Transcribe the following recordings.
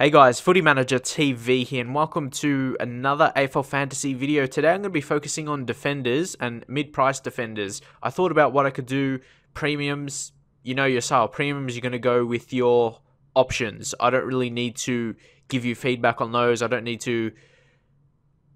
Hey guys, Footy Manager TV here and welcome to another AFL Fantasy video. Today I'm going to be focusing on defenders and mid-price defenders. I thought about what I could do. Premiums, you know your style. Premiums, you're going to go with your options. I don't really need to give you feedback on those. I don't need to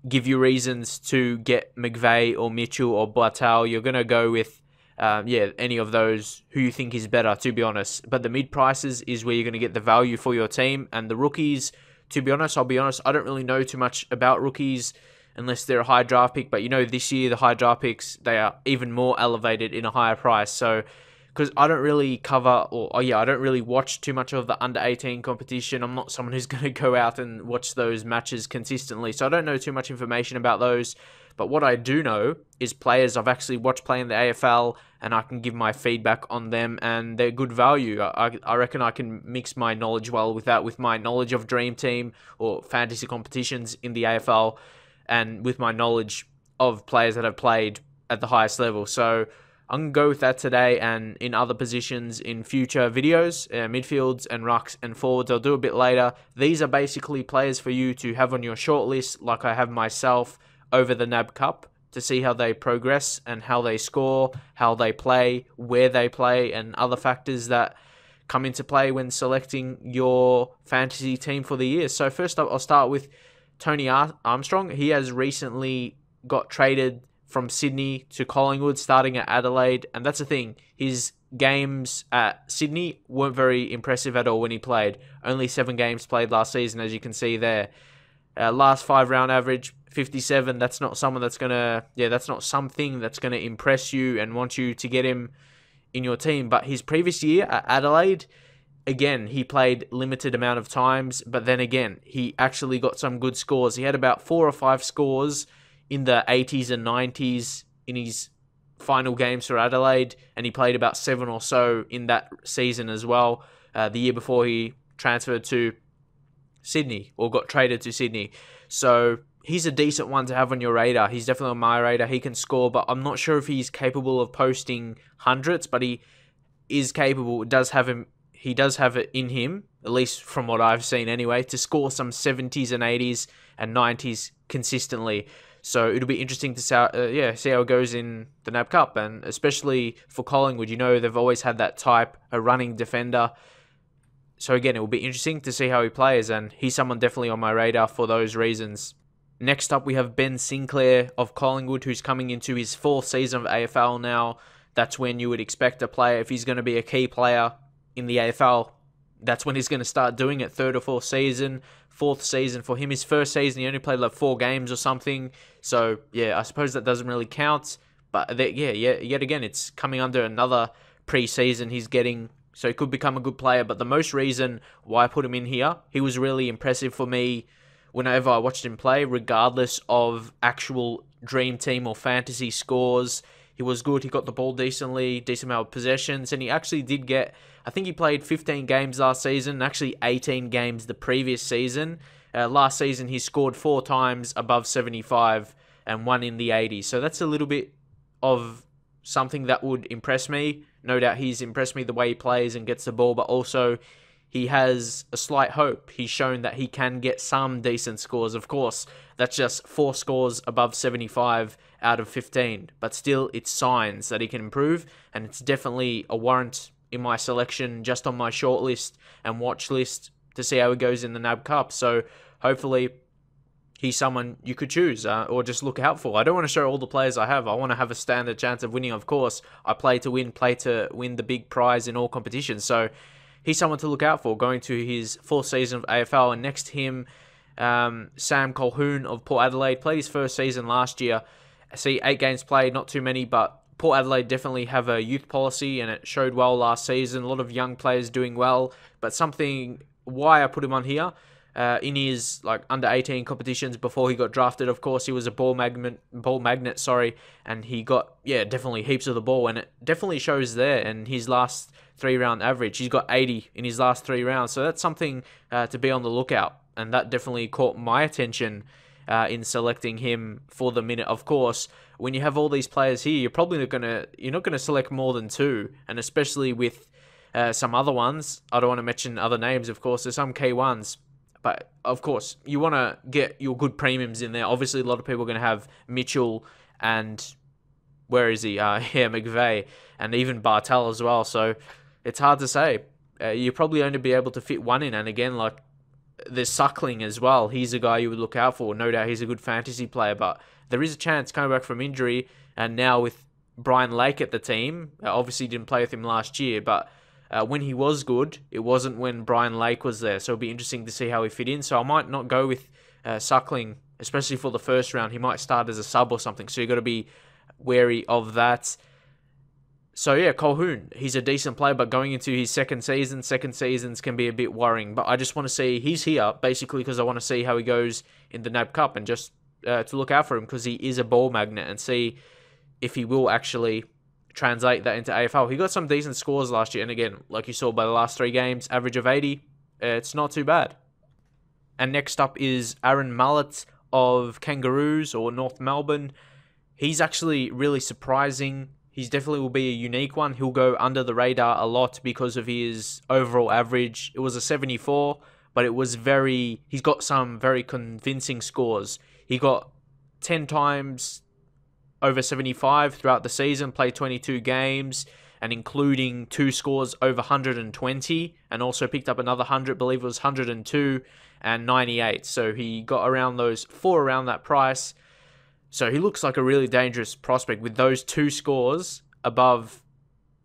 give you reasons to get McVeigh or Mitchell or Bartel. You're going to go with any of those who you think is better, to be honest. But the mid prices is where you're going to get the value for your team. And the rookies, to be honest, I'll be honest, I don't really know too much about rookies unless they're a high draft pick. But you know, this year, the high draft picks, they are even more elevated in a higher price. So, because I don't really cover, I don't really watch too much of the under 18 competition. I'm not someone who's going to go out and watch those matches consistently. So I don't know too much information about those. But what I do know is players I've actually watched play in the AFL and I can give my feedback on them and they're good value. I reckon I can mix my knowledge well with that, with my knowledge of Dream Team or fantasy competitions in the AFL and with my knowledge of players that have played at the highest level. So I'm going to go with that today and in other positions in future videos, midfields and rucks and forwards. I'll do a bit later. These are basically players for you to have on your shortlist like I have myself over the NAB Cup to see how they progress and how they score, how they play, where they play, and other factors that come into play when selecting your fantasy team for the year. So first up, I'll start with Tony Armstrong. He has recently got traded from Sydney to Collingwood, starting at Adelaide, and that's the thing. His games at Sydney weren't very impressive at all when he played. Only 7 games played last season, as you can see there. Last 5 round average, 57. That's not someone that's that's not something that's gonna impress you and want you to get him in your team. But his previous year at Adelaide, again, he played limited amount of times, but then again, he actually got some good scores. He had about 4 or 5 scores in the 80s and 90s in his final games for Adelaide, and he played about 7 or so in that season as well, the year before he transferred to Sydney or got traded to Sydney. So he's a decent one to have on your radar. He's definitely on my radar. He can score, but I'm not sure if he's capable of posting hundreds, but he is capable. He does have it in him, at least from what I've seen anyway, to score some 70s and 80s and 90s consistently. So it'll be interesting to see how it goes in the NAB Cup, and especially for Collingwood. You know, they've always had that type, a running defender. So again, it will be interesting to see how he plays, and he's someone definitely on my radar for those reasons. Next up, we have Ben Sinclair of Collingwood, who's coming into his 4th season of AFL now. That's when you would expect a player, if he's going to be a key player in the AFL, that's when he's going to start doing it. 3rd or 4th season, 4th season for him. His 1st season, he only played like 4 games or something. So yeah, I suppose that doesn't really count. But yet again, it's coming under another pre-season he's getting. So he could become a good player. But the most reason why I put him in here, he was really impressive for me whenever I watched him play, regardless of actual Dream Team or fantasy scores. He was good. He got the ball decently, decent amount of possessions. And he actually did get, I think he played 15 games last season, actually 18 games the previous season. Last season, he scored 4 times above 75 and 1 in the 80s. So that's a little bit of something that would impress me. No doubt he's impressed me the way he plays and gets the ball, but also he has a slight hope. He's shown that he can get some decent scores. Of course, that's just 4 scores above 75 out of 15, but still it's signs that he can improve, and it's definitely a warrant in my selection just on my shortlist and watch list to see how he goes in the NAB Cup. So hopefully he's someone you could choose or just look out for. I don't want to show all the players I have. I want to have a standard chance of winning, of course. I play to win the big prize in all competitions. So he's someone to look out for going to his 4th season of AFL. And next to him, Sam Colquhoun of Port Adelaide played his 1st season last year. I see 8 games played, not too many, but Port Adelaide definitely have a youth policy and it showed well last season. A lot of young players doing well, but why I put him on here, in his under 18 competitions before he got drafted, of course, he was a ball magnet, and he got definitely heaps of the ball, and it definitely shows there in his last 3 round average. He's got 80 in his last 3 rounds, so that's something to be on the lookout, and that definitely caught my attention in selecting him for the minute. Of course, when you have all these players here, you're not gonna select more than 2, and especially with some other ones. I don't want to mention other names, of course. There's some K1s. But, of course, you want to get your good premiums in there. Obviously, a lot of people are going to have Mitchell and... Where is he? Yeah, McVeigh. And even Bartel as well. So, it's hard to say. You probably only be able to fit one in. And again, like, there's Suckling as well. He's a guy you would look out for. No doubt he's a good fantasy player. But there is a chance coming back from injury. And now with Brian Lake at the team, obviously didn't play with him last year. But when he was good, it wasn't when Brian Lake was there. So it'll be interesting to see how he fit in. So I might not go with Suckling, especially for the first round. He might start as a sub or something. So you've got to be wary of that. So yeah, Colquhoun, he's a decent player, but going into his second seasons can be a bit worrying. But I just want to see, he's here basically because I want to see how he goes in the NAB Cup and just to look out for him because he is a ball magnet and see if he will actually translate that into AFL. He got some decent scores last year, and again, like you saw by the last 3 games, average of 80, it's not too bad. And next up is Aaron Mullett of Kangaroos or North Melbourne. He's actually really surprising. He's definitely will be a unique one. He'll go under the radar a lot because of his overall average. It was a 74, but it was he's got some very convincing scores. He got 10 times over 75 throughout the season, played 22 games, and including 2 scores over 120, and also picked up another 100, believe it was 102 and 98. So he got around those 4 around that price. So he looks like a really dangerous prospect with those 2 scores above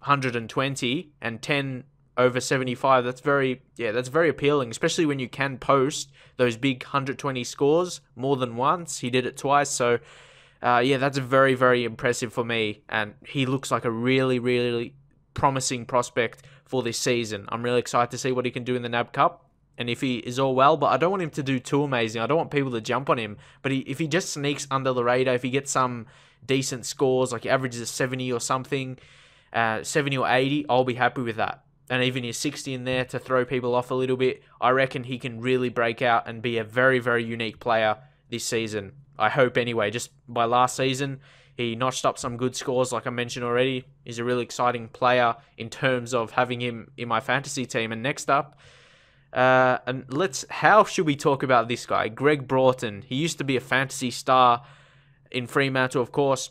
120 and 10 over 75. That's very appealing, especially when you can post those big 120 scores more than once. He did it twice. So that's very, very impressive for me. And he looks like a really, really promising prospect for this season. I'm really excited to see what he can do in the NAB Cup. And if he is all well, but I don't want him to do too amazing. I don't want people to jump on him. But if he just sneaks under the radar, if he gets some decent scores, like he averages a 70 or something, 70 or 80, I'll be happy with that. And even his 60 in there to throw people off a little bit, I reckon he can really break out and be a very, very unique player this season. I hope anyway. Just by last season, he notched up some good scores, like I mentioned already. He's a really exciting player in terms of having him in my fantasy team. And next up, how should we talk about this guy? Greg Broughton. He used to be a fantasy star in Fremantle, of course.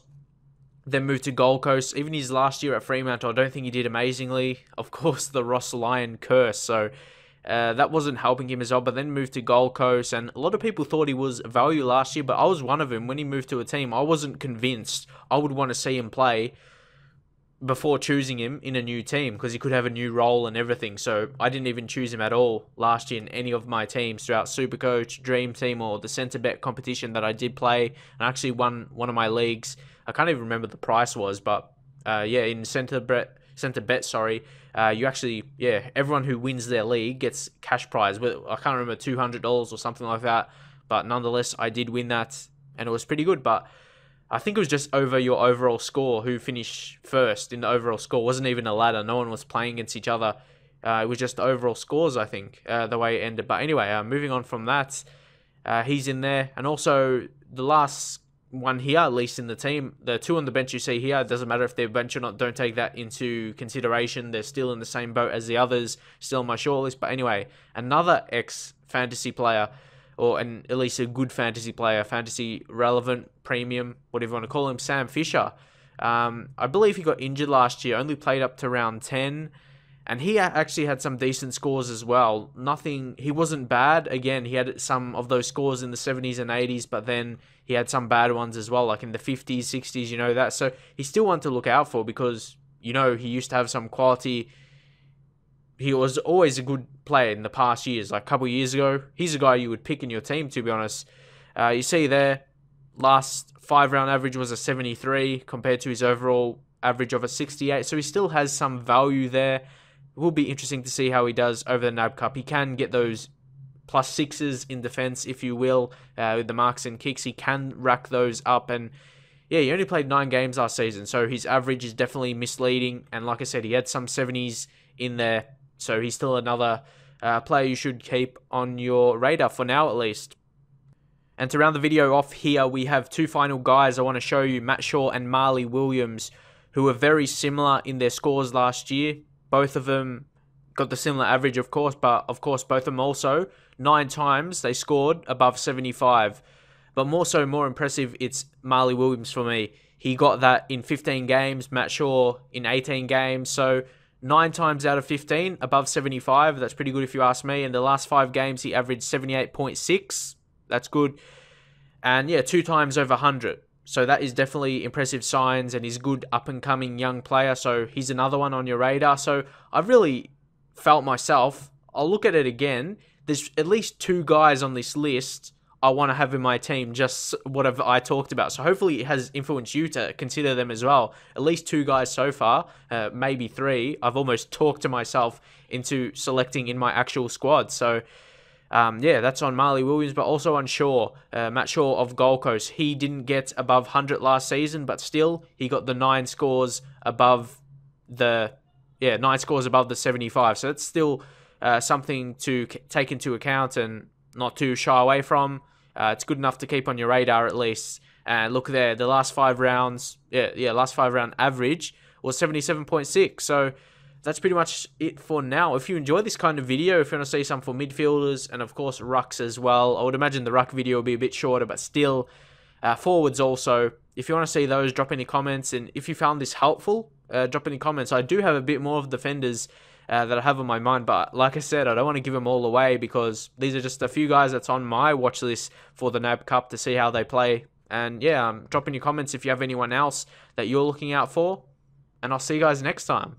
Then moved to Gold Coast. Even his last year at Fremantle, I don't think he did amazingly. Of course, the Ross Lyon curse. So that wasn't helping him as well. But then moved to Gold Coast. And a lot of people thought he was value last year. But I was one of them. When he moved to a team, I wasn't convinced. I would want to see him play before choosing him in a new team because he could have a new role and everything. So I didn't even choose him at all last year in any of my teams throughout Supercoach, Dream Team, or the Centre Bet competition that I did play. And I actually won one of my leagues. I can't even remember the price was, but in Centre Bet, you actually, everyone who wins their league gets cash prize. I can't remember, $200 or something like that. But nonetheless, I did win that and it was pretty good. But I think it was just over your overall score. Who finished first in the overall score? It wasn't even a ladder. No one was playing against each other. It was just the overall scores, I think, the way it ended. But anyway, moving on from that, he's in there. And also, the last one here, at least in the team, the 2 on the bench you see here, it doesn't matter if they're bench or not. Don't take that into consideration. They're still in the same boat as the others, still on my shortlist. But anyway, another ex-fantasy player, at least a good fantasy player, fantasy relevant, premium, whatever you want to call him, Sam Fisher. I believe he got injured last year, only played up to round 10, and he actually had some decent scores as well. He wasn't bad. Again, he had some of those scores in the 70s and 80s, but then he had some bad ones as well, like in the 50s, 60s, that. So he's still one to look out for because, he used to have some quality. He was always a good player in the past years, like a couple of years ago. He's a guy you would pick in your team, to be honest. You see there, last 5-round average was a 73 compared to his overall average of a 68. So he still has some value there. It will be interesting to see how he does over the NAB Cup. He can get those +6s in defense, if you will, with the marks and kicks. He can rack those up. And he only played 9 games last season, so his average is definitely misleading. And like I said, he had some 70s in there. So he's still another player you should keep on your radar for now, at least. And to round the video off here, we have 2 final guys I want to show you, Matt Shaw and Marley Williams, who were very similar in their scores last year. Both of them got the similar average, of course, but of course, both of them also 9 times they scored above 75. But more impressive, it's Marley Williams for me. He got that in 15 games, Matt Shaw in 18 games. So 9 times out of 15 above 75. That's pretty good if you ask me. In the last 5 games, he averaged 78.6. That's good. And yeah, 2 times over 100. So that is definitely impressive signs, and he's a good up-and-coming young player. So he's another one on your radar. So I've really felt myself, I'll look at it again. There's at least 2 guys on this list I want to have in my team, just whatever I talked about. So hopefully it has influenced you to consider them as well. At least 2 guys so far, maybe 3. I've almost talked to myself into selecting in my actual squad. So yeah, that's on Marley Williams, but also on Shaw, Matt Shaw of Gold Coast. He didn't get above 100 last season, but still he got the 9 scores above the 9 scores above the 75. So it's still something to take into account and not too shy away from. It's good enough to keep on your radar at least. And look there, the last 5 rounds, last 5 round average was 77.6. So that's pretty much it for now. If you enjoy this kind of video, if you want to see some for midfielders and of course rucks as well, I would imagine the ruck video will be a bit shorter, but still forwards also. If you want to see those, drop any comments. And if you found this helpful, drop any comments. I do have a bit more of defenders that I have on my mind, but like I said, I don't want to give them all away because these are just a few guys that's on my watch list for the NAB Cup to see how they play. And yeah, drop in your comments if you have anyone else that you're looking out for, and I'll see you guys next time.